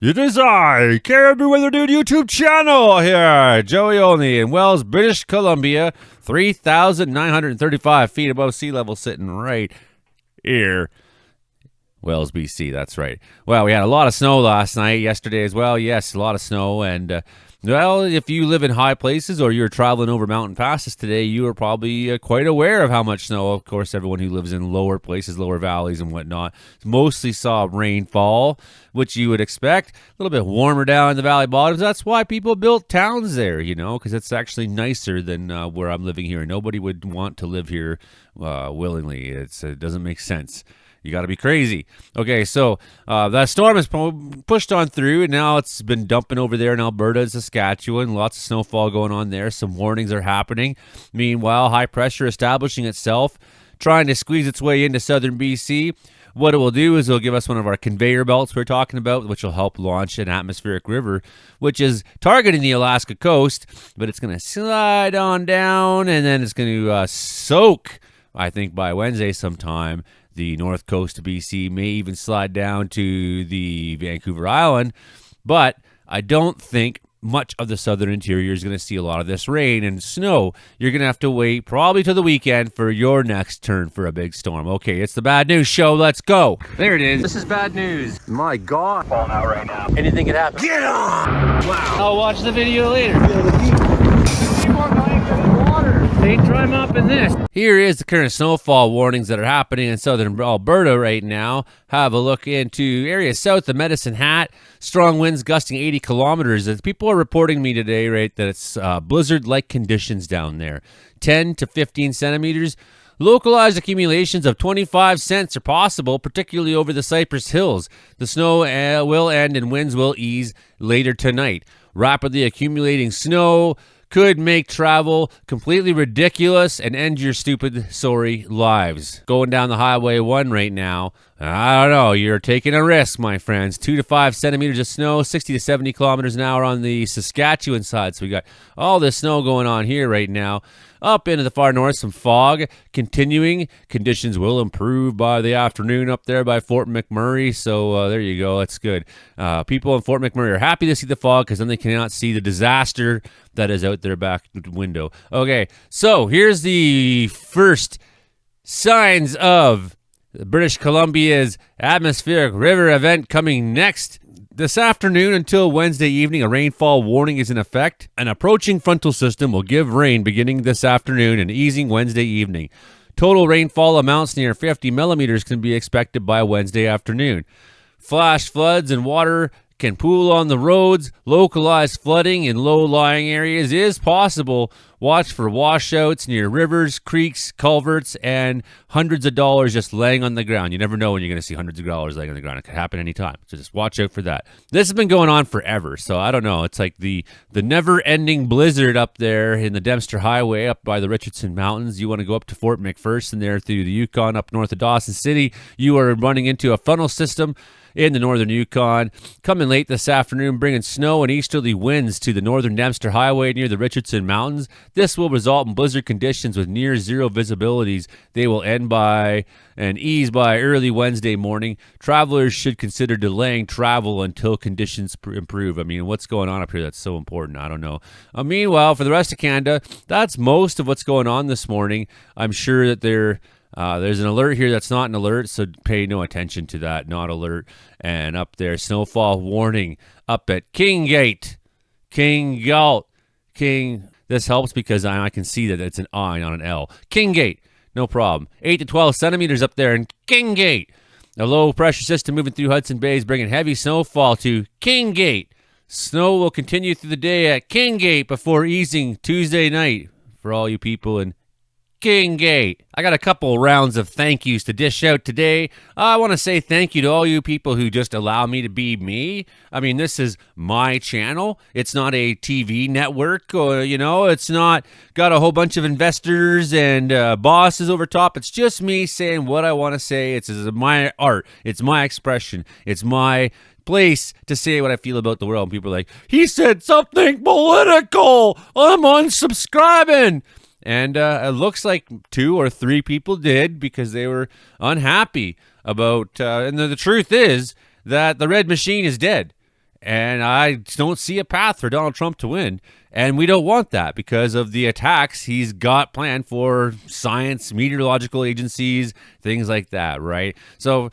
It is I, Caribou Weather Dude YouTube channel here, Joey Olney in Wells, British Columbia, 3,935 feet above sea level, sitting right here. Wells, BC, that's right. Well, we had a lot of snow last night, yesterday as well. Yes, a lot of snow. And, well, if you live in high places or you're traveling over mountain passes today, you are probably quite aware of how much snow. Of course, everyone who lives in lower places, lower valleys and whatnot, mostly saw rainfall, which you would expect. A little bit warmer down in the valley bottoms. That's why people built towns there, because it's actually nicer than where I'm living here. Nobody would want to live here willingly. It doesn't make sense. You got to be crazy. Okay, so that storm has pushed on through, and now it's been dumping over there in Alberta and Saskatchewan. Lots of snowfall going on there. Some warnings are happening. Meanwhile, high pressure establishing itself, trying to squeeze its way into southern BC. What it will do is it'll give us one of our conveyor belts we're talking about, which will help launch an atmospheric river, which is targeting the Alaska coast, but it's going to slide on down, and then it's going to soak, I think, by Wednesday sometime, the north coast of BC, may even slide down to the Vancouver Island, but I don't think much of the southern interior is going to see a lot of this rain and snow. You're going to have to wait probably till the weekend for your next turn for a big storm. Okay, it's the Bad News Show. Let's go. There it is. This is bad news. My God. Falling out right now. Anything could happen. Get on! Wow. I'll watch the video later. They dry mopping this. Here is the current snowfall warnings that are happening in southern Alberta right now. Have a look into areas south of Medicine Hat. Strong winds gusting 80 kilometers. As people are reporting me today, right, that it's blizzard-like conditions down there. 10 to 15 centimeters. Localized accumulations of 25 cents are possible, particularly over the Cypress Hills. The snow will end and winds will ease later tonight. Rapidly accumulating snow could make travel completely ridiculous and end your stupid, sorry lives. Going down the Highway 1 right now, I don't know, you're taking a risk, my friends. 2 to 5 centimeters of snow, 60 to 70 kilometers an hour on the Saskatchewan side. So we got all this snow going on here right now. Up into the far north, some fog continuing. Conditions will improve by the afternoon up there by Fort McMurray. So there you go. That's good. People in Fort McMurray are happy to see the fog because then they cannot see the disaster that is out their back window. Okay, so here's the first signs of British Columbia's atmospheric river event coming next. This afternoon until Wednesday evening, a rainfall warning is in effect. An approaching frontal system will give rain beginning this afternoon and easing Wednesday evening. Total rainfall amounts near 50 millimeters can be expected by Wednesday afternoon. Flash floods and water can pool on the roads. Localized flooding in low-lying areas is possible. Watch for washouts near rivers, creeks, culverts, and hundreds of dollars just laying on the ground. You never know when you're going to see hundreds of dollars laying on the ground. It could happen anytime, so just watch out for that. This has been going on forever, so I don't know. It's like the never-ending blizzard up there in the Dempster Highway up by the Richardson Mountains. You want to go up to Fort McPherson there through the Yukon up north of Dawson City. You are running into a funnel system in the northern Yukon. Coming late this afternoon, bringing snow and easterly winds to the northern Dempster Highway near the Richardson Mountains. This will result in blizzard conditions with near zero visibilities. They will end by and ease by early Wednesday morning. Travelers should consider delaying travel until conditions improve. I mean, what's going on up here that's so important? I don't know. Meanwhile, for the rest of Canada, that's most of what's going on this morning. I'm sure that there's an alert here that's not an alert, so pay no attention to that. Not alert. And up there, snowfall warning up at King Gate. King Galt. King. This helps because I can see that it's an I, not an L. King Gate. No problem. 8 to 12 centimeters up there in King Gate. A low pressure system moving through Hudson Bay is bringing heavy snowfall to King Gate. Snow will continue through the day at King Gate before easing Tuesday night for all you people in King Gate. I got a couple rounds of thank yous to dish out today. I want to say thank you to all you people who just allow me to be me. I mean, this is my channel. It's not a TV network, or, it's not got a whole bunch of investors and bosses over top. It's just me saying what I want to say. It's my art. It's my expression. It's my place to say what I feel about the world. And people are like, he said something political. I'm unsubscribing. And it looks like 2 or 3 people did because they were unhappy about, and the truth is that the red machine is dead. And I don't see a path for Donald Trump to win. And we don't want that because of the attacks he's got planned for science, meteorological agencies, things like that, right? So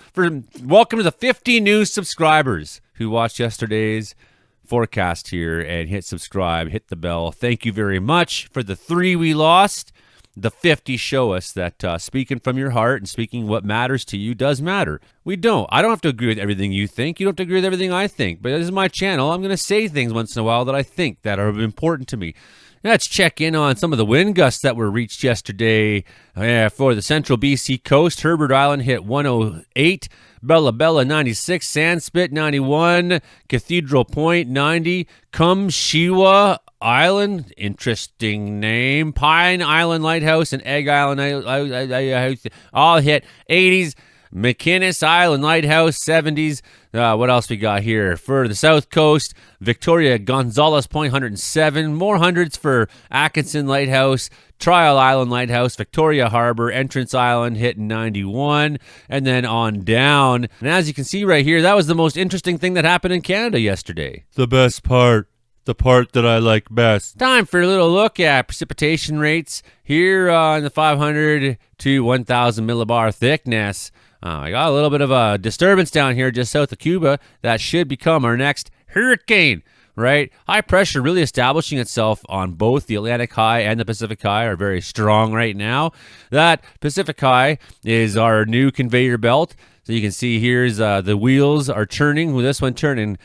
welcome to the 50 new subscribers who watched yesterday's forecast here and hit subscribe, hit the bell. Thank you very much. For the 3 we lost, the 50 show us that speaking from your heart and speaking what matters to you does matter. We don't. I don't have to agree with everything you think. You don't have to agree with everything I think. But this is my channel. I'm going to say things once in a while that I think that are important to me. Let's check in on some of the wind gusts that were reached yesterday for the central BC coast. Herbert Island hit 108. Bella Bella 96. Sandspit 91. Cathedral Point 90. Kumshiwa Island, interesting name. Pine Island Lighthouse and Egg Island Lighthouse all hit 80s. McInnes Island Lighthouse 70s. What else we got here? For the south coast, Victoria Gonzalez Point 107. More hundreds for Atkinson Lighthouse, Trial Island Lighthouse, Victoria Harbor, Entrance Island hitting 91. And then on down. And as you can see right here, that was the most interesting thing that happened in Canada yesterday. The best part. The part that I like best. Time for a little look at precipitation rates here in the 500 to 1,000 millibar thickness. I got a little bit of a disturbance down here just south of Cuba that should become our next hurricane, right? High pressure really establishing itself on both the Atlantic High and the Pacific High are very strong right now. That Pacific High is our new conveyor belt. So you can see here's the wheels are turning, with this one turning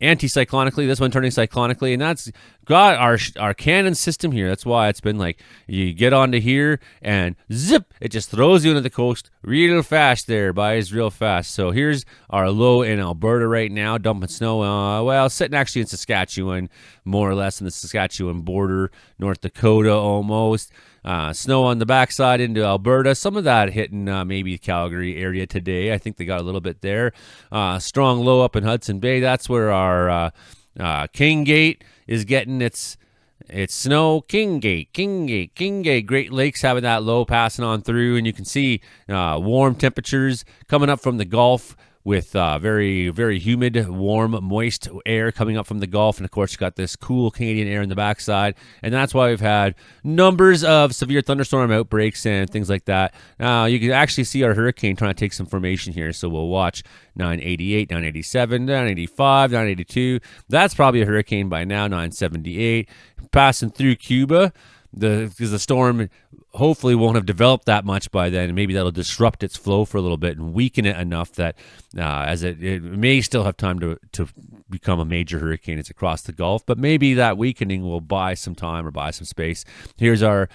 anticyclonically, this one turning cyclonically, and that's got our cannon system here. That's why it's been like you get onto here and zip, it just throws you into the coast real fast there, guys, real fast. So here's our low in Alberta right now, dumping snow, sitting actually in Saskatchewan, more or less in the Saskatchewan border, North Dakota almost. Snow on the backside into Alberta. Some of that hitting maybe Calgary area today. I think they got a little bit there. Strong low up in Hudson Bay. That's where our King Gate is getting its snow. King Gate. Great Lakes having that low passing on through. And you can see warm temperatures coming up from the Gulf with very, very humid, warm, moist air coming up from the Gulf. And, of course, you got this cool Canadian air in the backside. And that's why we've had numbers of severe thunderstorm outbreaks and things like that. Now, you can actually see our hurricane trying to take some formation here. So we'll watch 988, 987, 985, 982. That's probably a hurricane by now, 978. Passing through Cuba. Because the storm hopefully won't have developed that much by then, and maybe that'll disrupt its flow for a little bit and weaken it enough that as it may still have time to become a major hurricane. It's across the Gulf, but maybe that weakening will buy some time or buy some space. Here's our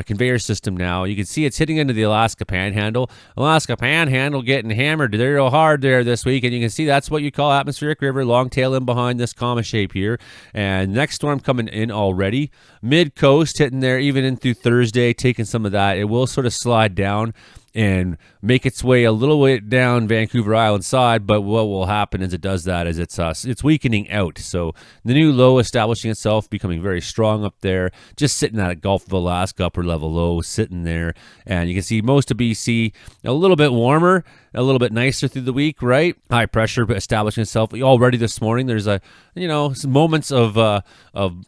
conveyor system now. You can see it's hitting into the Alaska Panhandle. Alaska Panhandle getting hammered real hard there this week, and you can see that's what you call atmospheric river, long tail in behind this comma shape here. And next storm coming in already. Mid-coast hitting there even in through Thursday, taking some of that. It will sort of slide down and make its way a little way down Vancouver Island side, but what will happen as it does that is it's weakening out. So the new low establishing itself, becoming very strong up there, just sitting at a Gulf of Alaska upper level low sitting there. And you can see most of BC a little bit warmer, a little bit nicer through the week, right? High pressure establishing itself already this morning. There's some moments of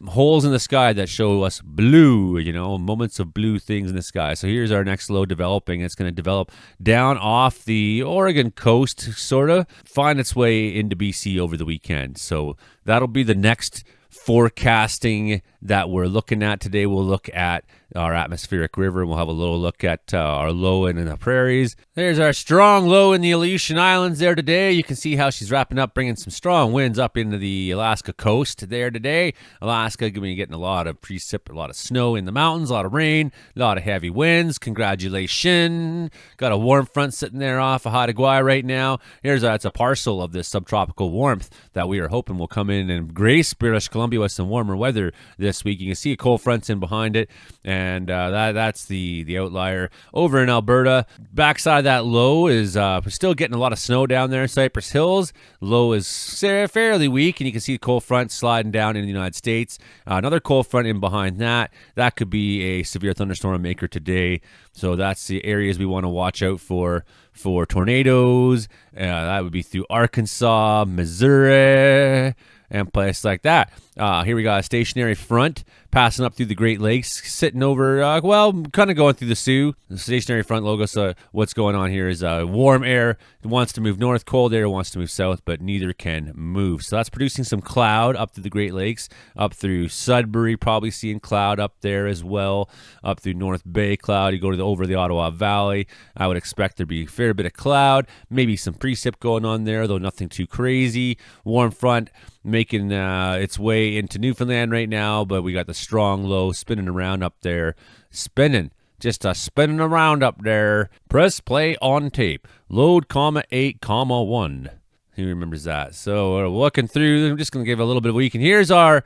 holes in the sky that show us blue, moments of blue things in the sky. So here's our next low developing. It's going to develop down off the Oregon coast, sort of find its way into BC over the weekend. So that'll be the next forecasting that we're looking at today. We'll look at our atmospheric river, and we'll have a little look at our low in the prairies. There's our strong low in the Aleutian Islands there today. You can see how she's wrapping up, bringing some strong winds up into the Alaska coast there today. Alaska getting a lot of precip, a lot of snow in the mountains, a lot of rain, a lot of heavy winds. Congratulations. Got a warm front sitting there off of Haida right now. It's a parcel of this subtropical warmth that we are hoping will come in and grace British Columbia Columbia with some warmer weather this week. You can see a cold front's in behind it, and that's the outlier. Over in Alberta, backside of that low is we're still getting a lot of snow down there in Cypress Hills. Low is fairly weak, and you can see the cold front sliding down in the United States. Another cold front in behind that. That could be a severe thunderstorm maker today. So that's the areas we want to watch out for tornadoes. That would be through Arkansas, Missouri, and places like that. Here we got a stationary front passing up through the Great Lakes, sitting over, kind of going through the Sioux. The stationary front logo, so what's going on here is warm air wants to move north, cold air wants to move south, but neither can move. So that's producing some cloud up through the Great Lakes, up through Sudbury, probably seeing cloud up there as well, up through North Bay cloud. You go over the Ottawa Valley, I would expect there'd be a fair bit of cloud, maybe some precip going on there, though nothing too crazy. Warm front making its way into Newfoundland right now, but we got the strong low spinning around up there. Just spinning around up there. Press play on tape. Load, 8, 1. Who remembers that? So we're looking through. I'm just going to give a little bit of a week. And here's our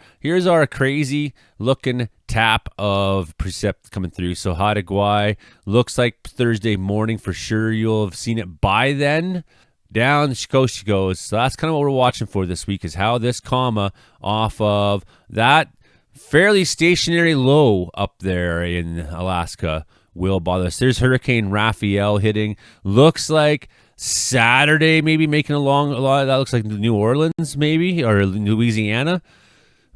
crazy looking tap of precip coming through. So Haida Gwaii looks like Thursday morning for sure. You'll have seen it by then. Down the coast she goes. So that's kind of what we're watching for this week, is how this comma off of that fairly stationary low up there in Alaska will bother us. There's Hurricane Rafael hitting. Looks like Saturday, maybe making a lot of that looks like New Orleans, maybe, or Louisiana,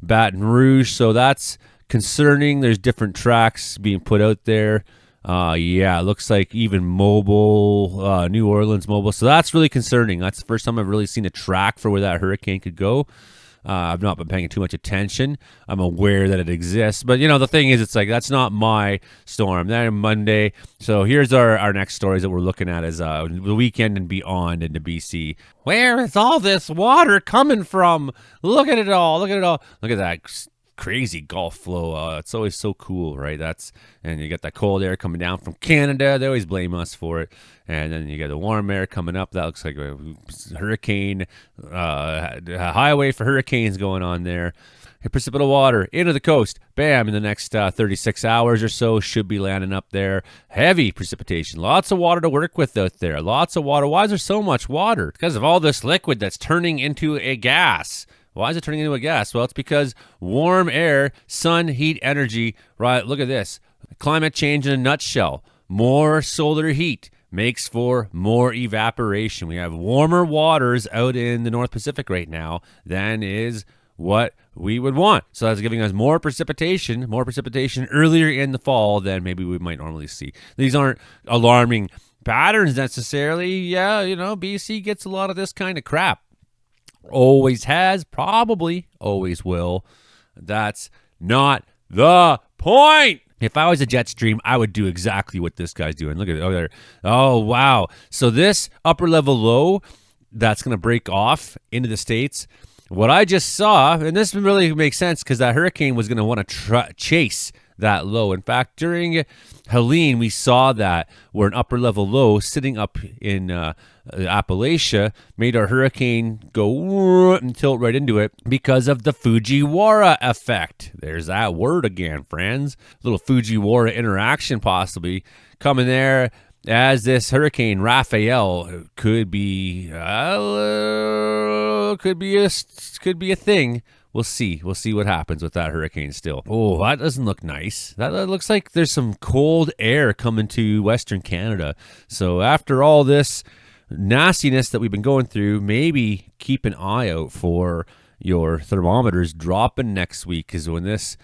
Baton Rouge. So that's concerning. There's different tracks being put out there. It looks like even mobile, New Orleans mobile. So that's really concerning. That's the first time I've really seen a track for where that hurricane could go. I've not been paying too much attention. I'm aware that it exists. But, the thing is, it's like, that's not my storm. That Monday. So here's our next stories that we're looking at is the weekend and beyond into BC. Where is all this water coming from? Look at it all. Look at that crazy Gulf flow. It's always so cool, right? And you got that cold air coming down from Canada. They always blame us for it. And then you got the warm air coming up. That looks like a hurricane, a highway for hurricanes going on there. Precipitate water into the coast. Bam, in the next 36 hours or so, should be landing up there. Heavy precipitation. Lots of water to work with out there. Lots of water. Why is there so much water? Because of all this liquid that's turning into a gas. Why is it turning into a gas? Well, it's because warm air, sun, heat, energy, right? Look at this. Climate change in a nutshell. More solar heat makes for more evaporation. We have warmer waters out in the North Pacific right now than is what we would want. So that's giving us more precipitation earlier in the fall than maybe we might normally see. These aren't alarming patterns necessarily. Yeah, BC gets a lot of this kind of crap. Always has, probably always will. That's not the point. If I was a jet stream, I would do exactly what this guy's doing. Look at it over there. Oh, wow. So this upper level low that's going to break off into the States, what I just saw, and this really makes sense because that hurricane was going to want to chase that low. In fact, during Helene, we saw that where an upper level low sitting up in Appalachia made our hurricane go and tilt right into it because of the Fujiwara effect. There's that word again, friends. Little Fujiwara interaction possibly coming there as this hurricane Rafael could be a thing. We'll see. We'll see what happens with that hurricane still. Oh, that doesn't look nice. That looks like there's some cold air coming to Western Canada. So after all this nastiness that we've been going through, maybe keep an eye out for your thermometers dropping next week, because when this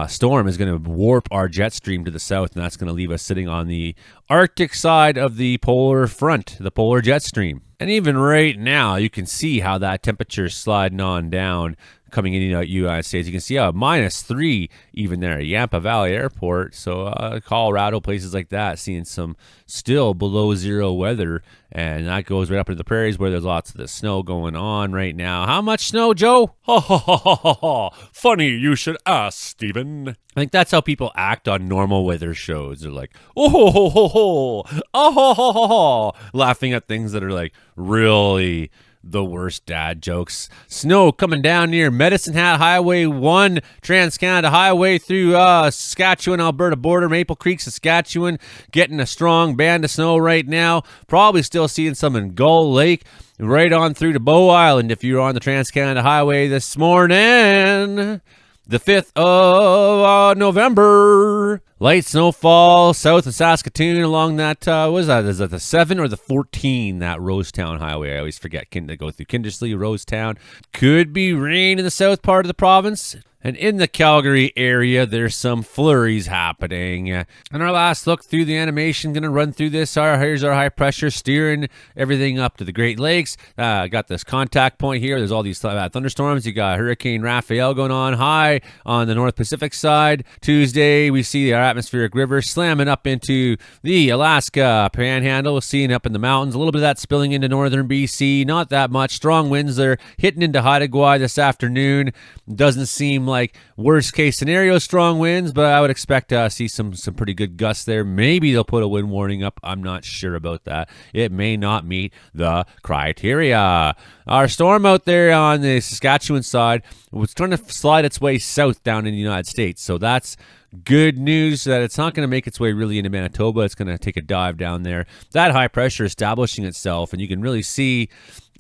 storm is going to warp our jet stream to the south, and that's going to leave us sitting on the Arctic side of the polar front, the polar jet stream. And even right now, you can see how that temperature is sliding on down coming in the United States. You can see -3 even there at Yampa Valley Airport. So Colorado, places like that, seeing some still below zero weather. And that goes right up into the prairies where there's lots of the snow going on right now. How much snow, Joe? Ha ha ha ha ha ha. Funny you should ask, Stephen. I think that's how people act on normal weather shows. They're like, oh ho ho ho ho, oh ho ho ho ho, laughing at things that are like really the worst dad jokes. Snow coming down near Medicine Hat Highway 1, Trans-Canada Highway through Saskatchewan, Alberta border, Maple Creek, Saskatchewan, getting a strong band of snow right now. Probably still seeing some in Gull Lake, right on through to Bow Island if you're on the Trans-Canada Highway this morning. The 5th of November. Light snowfall south of Saskatoon along that, is that the 7 or the 14, that Rosetown Highway? I always forget. To go through Kindersley, Rosetown. Could be rain in the south part of the province. And in the Calgary area, there's some flurries happening. And our last look through the animation, going to run through this. Here's our high pressure steering everything up to the Great Lakes. Got this contact point here. There's all these thunderstorms. You got Hurricane Rafael going on high on the North Pacific side. Tuesday, we see our atmospheric river slamming up into the Alaska Panhandle. We're seeing up in the mountains. A little bit of that spilling into northern BC. Not that much. Strong winds there hitting into Haida Gwaii this afternoon. Doesn't seem like worst case scenario strong winds, but I would expect to see some pretty good gusts there. Maybe they'll put a wind warning up. I'm not sure about that. It may not meet the criteria. Our storm out there on the Saskatchewan side was trying to slide its way south down in the United States, so that's good news that it's not going to make its way really into Manitoba. It's going to take a dive down there. That high pressure establishing itself, and you can really see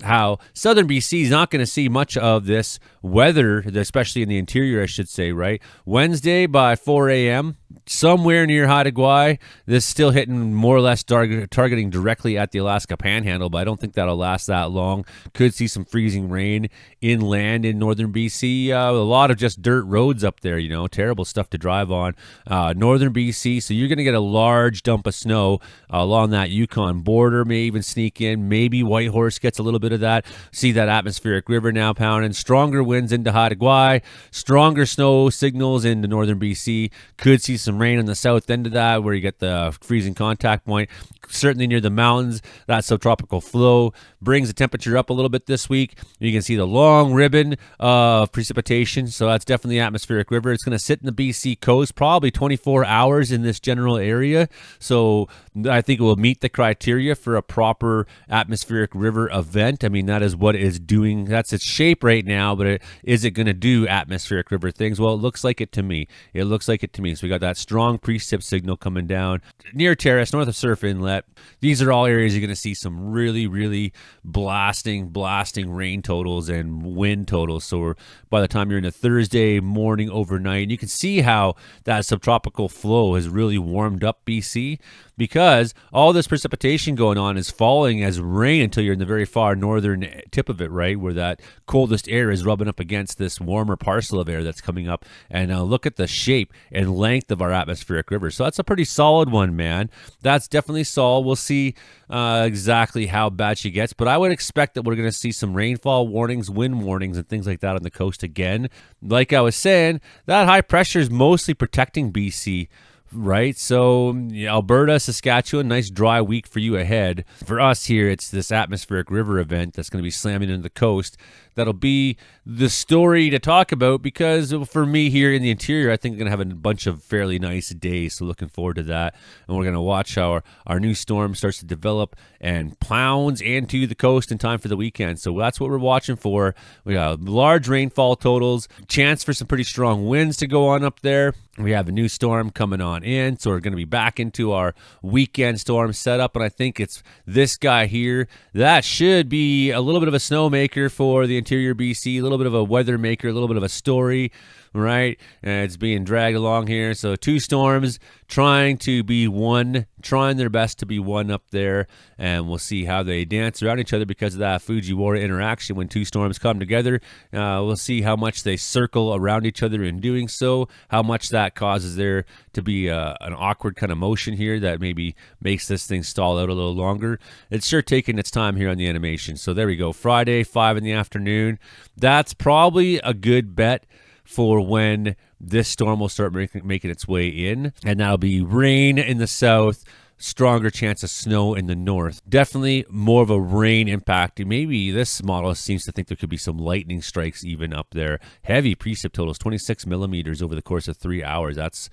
how southern BC is not going to see much of this weather, especially in the interior, I should say, right? Wednesday by 4 a.m., somewhere near Haida Gwaii, this is still hitting more or less targeting directly at the Alaska Panhandle, but I don't think that'll last that long. Could see some freezing rain inland in northern BC. A lot of just dirt roads up there, terrible stuff to drive on. Northern BC, so you're going to get a large dump of snow along that Yukon border, may even sneak in. Maybe Whitehorse gets a little bit of that. See that atmospheric river now pounding. Stronger winds into Haida Gwaii. Stronger snow signals into northern BC. Could see some rain on the south end of that where you get the freezing contact point. Certainly near the mountains, that subtropical flow brings the temperature up a little bit this week. You can see the long ribbon of precipitation, so that's definitely atmospheric river. It's going to sit in the BC coast probably 24 hours in this general area, so I think it will meet the criteria for a proper atmospheric river event. I mean, that is what it is doing. That's its shape right now, but is it going to do atmospheric river things? Well, it looks like it to me. So we got that strong precip signal coming down near Terrace, north of Surf Inlet. These are all areas you're going to see some really, really blasting rain totals and wind totals. So by the time you're in a Thursday morning overnight, you can see how that subtropical flow has really warmed up BC, because all this precipitation going on is falling as rain until you're in the very far northern tip of it, right, where that coldest air is rubbing up against this warmer parcel of air that's coming up. And look at the shape and length of our atmospheric river. So that's a pretty solid one, man. That's definitely solid. We'll see exactly how bad she gets, but I would expect that we're going to see some rainfall warnings, wind warnings, and things like that on the coast again. Like I was saying, that high pressure is mostly protecting BC, right? So Alberta, Saskatchewan, nice dry week for you ahead. For us here, it's this atmospheric river event that's going to be slamming into the coast. That'll be the story to talk about, because for me here in the interior, I think we're going to have a bunch of fairly nice days. So looking forward to that. And we're going to watch how our new storm starts to develop and pounds into the coast in time for the weekend. So that's what we're watching for. We got large rainfall totals, chance for some pretty strong winds to go on up there. We have a new storm coming on in, so we're going to be back into our weekend storm setup, and I think it's this guy here. That should be a little bit of a snowmaker for the interior BC, a little bit of a weather maker, a little bit of a story, right? And it's being dragged along here. So two storms trying their best to be one up there, and we'll see how they dance around each other because of that Fujiwara interaction when two storms come together. We'll see how much they circle around each other in doing so, how much that causes there to be an awkward kind of motion here that maybe makes this thing stall out a little longer. It's sure taking its time here on the animation. So there we go, Friday, 5 in the afternoon. That's probably a good bet for when this storm will start making its way in, and that'll be rain in the south, stronger chance of snow in the north. Definitely more of a rain impact. Maybe this model seems to think there could be some lightning strikes even up there. Heavy precip totals, 26 millimeters over the course of 3 hours. That's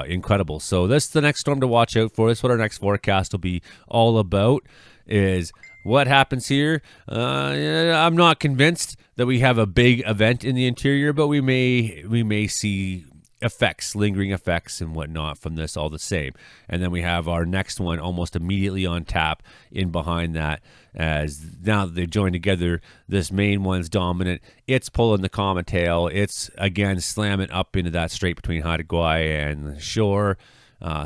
incredible. So this is the next storm to watch out for. This is what our next forecast will be all about, is what happens here. I'm not convinced that we have a big event in the interior, but we may see effects, lingering effects and whatnot from this all the same. And then we have our next one almost immediately on tap in behind that, as now that they've joined together, this main one's dominant. It's pulling the common tail. It's again slamming up into that strait between Haida Gwaii and the shore.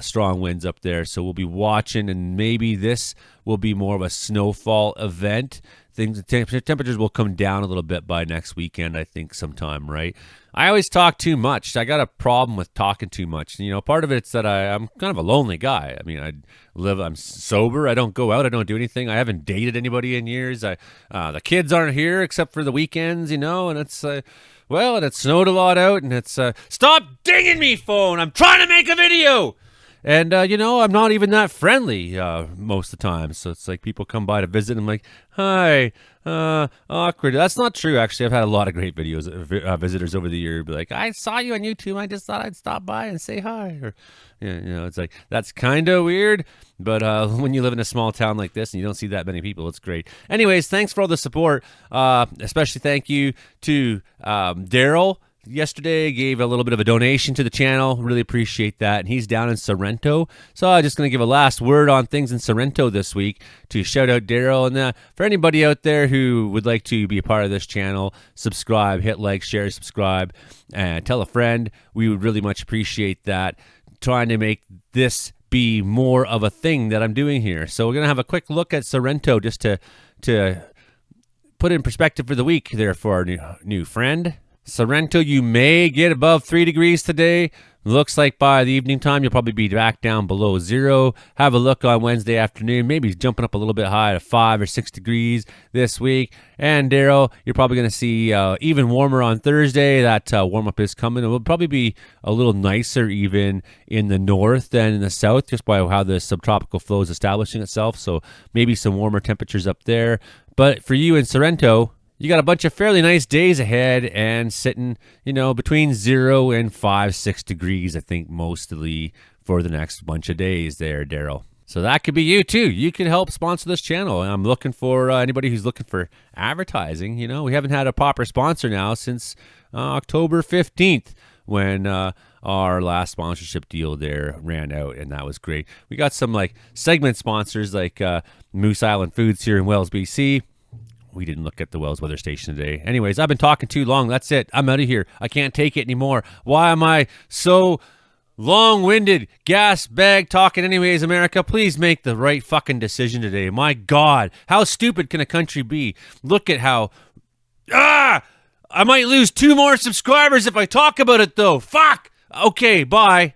Strong winds up there, so we'll be watching, and maybe this will be more of a snowfall event. Temperatures will come down a little bit by next weekend, I think, sometime, right? I always talk too much. I got a problem with talking too much. Part of it's that I'm kind of a lonely guy. I mean, I'm sober. I don't go out. I don't do anything. I haven't dated anybody in years. The kids aren't here except for the weekends, and it's and it snowed a lot out, and it's stop dinging me, phone. I'm trying to make a video. And, I'm not even that friendly most of the time. So it's like people come by to visit and I'm like, hi, awkward. That's not true, actually. I've had a lot of great visitors over the year. Be like, I saw you on YouTube. I just thought I'd stop by and say hi. Or, it's like, that's kind of weird. But when you live in a small town like this and you don't see that many people, it's great. Anyways, thanks for all the support. Especially thank you to Daryl. Yesterday gave a little bit of a donation to the channel. Really appreciate that. And he's down in Sorrento. So I'm just going to give a last word on things in Sorrento this week to shout out Daryl. And for anybody out there who would like to be a part of this channel, subscribe, hit like, share, subscribe, and tell a friend. We would really much appreciate that. Trying to make this be more of a thing that I'm doing here. So we're going to have a quick look at Sorrento just to put it in perspective for the week there for our new friend. Sorrento, you may get above 3 degrees today. Looks like by the evening time, you'll probably be back down below 0. Have a look on Wednesday afternoon, maybe jumping up a little bit high to 5 or 6 degrees this week. And Daryl, you're probably going to see even warmer on Thursday. That warm-up is coming. It will probably be a little nicer even in the north than in the south, just by how the subtropical flow is establishing itself. So maybe some warmer temperatures up there. But for you in Sorrento, you got a bunch of fairly nice days ahead and sitting, between 0 and 5, 6 degrees, I think, mostly for the next bunch of days there, Daryl. So that could be you, too. You can help sponsor this channel. And I'm looking for anybody who's looking for advertising. We haven't had a proper sponsor now since October 15th when our last sponsorship deal there ran out, and that was great. We got some segment sponsors like Moose Island Foods here in Wells, BC. We didn't look at the Wells weather station today. Anyways, I've been talking too long. That's it. I'm out of here. I can't take it anymore. Why am I so long-winded, gas bag talking anyways, America? Please make the right fucking decision today. My God, how stupid can a country be? Look at how... I might lose 2 more subscribers if I talk about it, though. Fuck! Okay, bye.